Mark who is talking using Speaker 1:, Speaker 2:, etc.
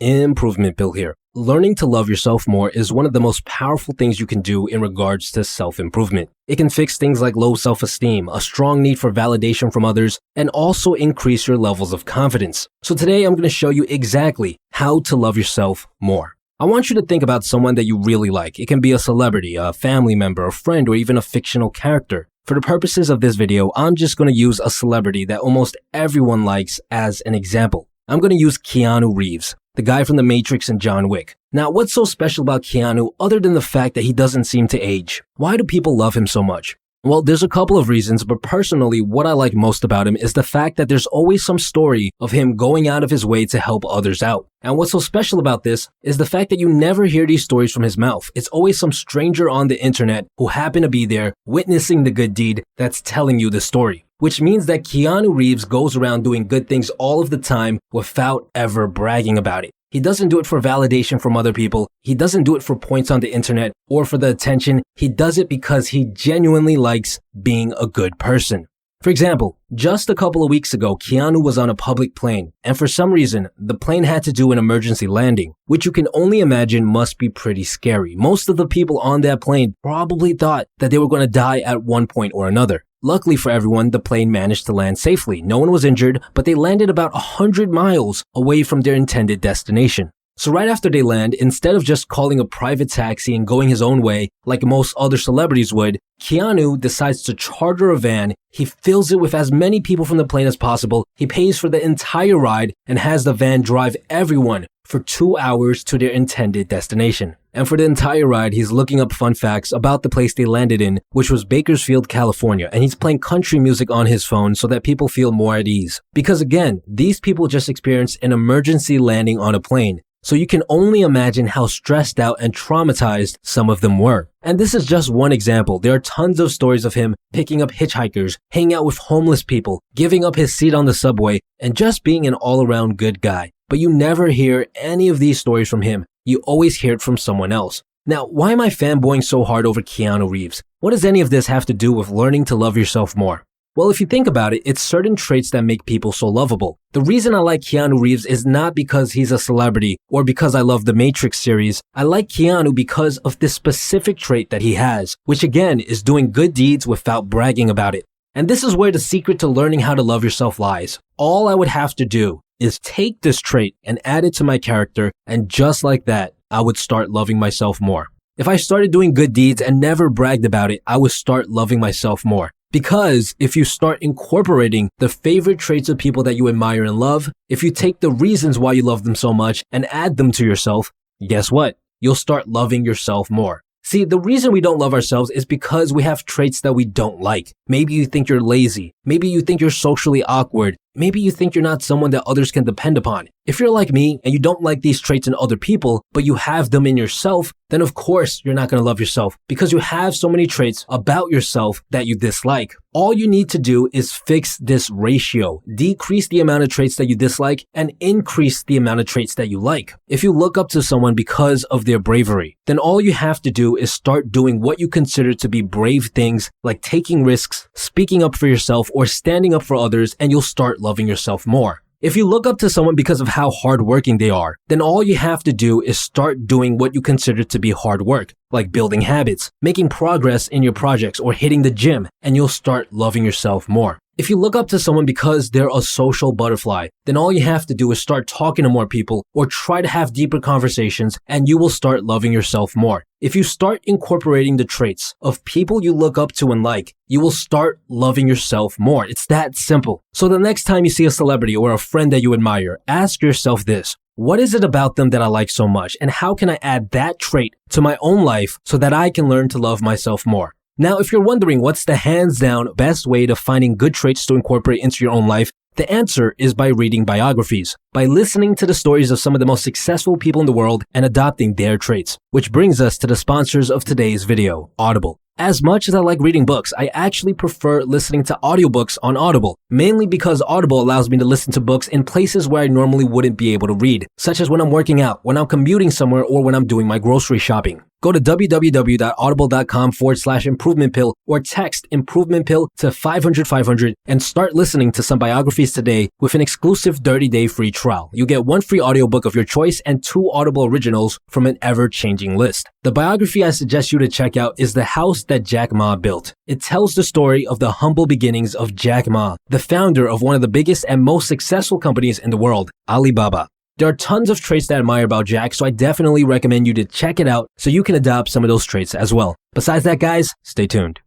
Speaker 1: Improvement Bill here. Learning to love yourself more is one of the most powerful things you can do in regards to self-improvement. It can fix things like low self-esteem, a strong need for validation from others, and also increase your levels of confidence. So today I'm going to show you exactly how to love yourself more. I want you to think about someone that you really like. It can be a celebrity, a family member, a friend, or even a fictional character. For the purposes of this video, I'm just going to use a celebrity that almost everyone likes as an example. I'm going to use Keanu Reeves, the guy from The Matrix and John Wick. Now, what's so special about Keanu other than the fact that he doesn't seem to age? Why do people love him so much? Well, there's a couple of reasons, but personally, what I like most about him is the fact that there's always some story of him going out of his way to help others out. And what's so special about this is the fact that you never hear these stories from his mouth. It's always some stranger on the internet who happened to be there witnessing the good deed that's telling you the story. Which means that Keanu Reeves goes around doing good things all of the time without ever bragging about it. He doesn't do it for validation from other people. He doesn't do it for points on the internet or for the attention. He does it because he genuinely likes being a good person. For example, just a couple of weeks ago, Keanu was on a public plane, and for some reason, the plane had to do an emergency landing, which you can only imagine must be pretty scary. Most of the people on that plane probably thought that they were going to die at one point or another. Luckily for everyone, the plane managed to land safely. No one was injured, but they landed about 100 miles away from their intended destination. So right after they land, instead of just calling a private taxi and going his own way like most other celebrities would, Keanu decides to charter a van. He fills it with as many people from the plane as possible. He pays for the entire ride and has the van drive everyone for 2 hours to their intended destination. And for the entire ride, he's looking up fun facts about the place they landed in, which was Bakersfield, California, and he's playing country music on his phone so that people feel more at ease. Because again, these people just experienced an emergency landing on a plane, so you can only imagine how stressed out and traumatized some of them were. And this is just one example. There are tons of stories of him picking up hitchhikers, hanging out with homeless people, giving up his seat on the subway, and just being an all-around good guy. But you never hear any of these stories from him. You always hear it from someone else. Now, why am I fanboying so hard over Keanu Reeves? What does any of this have to do with learning to love yourself more? Well, if you think about it, it's certain traits that make people so lovable. The reason I like Keanu Reeves is not because he's a celebrity or because I love the Matrix series. I like Keanu because of this specific trait that he has, which again is doing good deeds without bragging about it. And this is where the secret to learning how to love yourself lies. All I would have to do is take this trait and add it to my character, and just like that, I would start loving myself more. If I started doing good deeds and never bragged about it, I would start loving myself more. Because if you start incorporating the favorite traits of people that you admire and love, if you take the reasons why you love them so much and add them to yourself, guess what? You'll start loving yourself more. See, the reason we don't love ourselves is because we have traits that we don't like. Maybe you think you're lazy. Maybe you think you're socially awkward. Maybe you think you're not someone that others can depend upon. If you're like me and you don't like these traits in other people, but you have them in yourself, then of course you're not going to love yourself because you have so many traits about yourself that you dislike. All you need to do is fix this ratio. Decrease the amount of traits that you dislike and increase the amount of traits that you like. If you look up to someone because of their bravery, then all you have to do is start doing what you consider to be brave things like taking risks, speaking up for yourself, or standing up for others, and you'll start loving yourself more. If you look up to someone because of how hardworking they are, then all you have to do is start doing what you consider to be hard work, like building habits, making progress in your projects, or hitting the gym, and you'll start loving yourself more. If you look up to someone because they're a social butterfly, then all you have to do is start talking to more people or try to have deeper conversations, and you will start loving yourself more. If you start incorporating the traits of people you look up to and like, you will start loving yourself more. It's that simple. So the next time you see a celebrity or a friend that you admire, ask yourself this: what is it about them that I like so much, and how can I add that trait to my own life so that I can learn to love myself more? Now, if you're wondering what's the hands-down best way to finding good traits to incorporate into your own life, the answer is by reading biographies, by listening to the stories of some of the most successful people in the world and adopting their traits. Which brings us to the sponsors of today's video, Audible. As much as I like reading books, I actually prefer listening to audiobooks on Audible, mainly because Audible allows me to listen to books in places where I normally wouldn't be able to read, such as when I'm working out, when I'm commuting somewhere, or when I'm doing my grocery shopping. Go to www.audible.com/improvement pill or text improvement pill to 500 and start listening to some biographies today with an exclusive 30-day free trial. You get 1 free audiobook of your choice and 2 Audible originals from an ever-changing list. The biography I suggest you to check out is The House That Jack Ma Built. It tells the story of the humble beginnings of Jack Ma, the founder of one of the biggest and most successful companies in the world, Alibaba. There are tons of traits to admire about Jack, so I definitely recommend you to check it out so you can adopt some of those traits as well. Besides that, guys, stay tuned.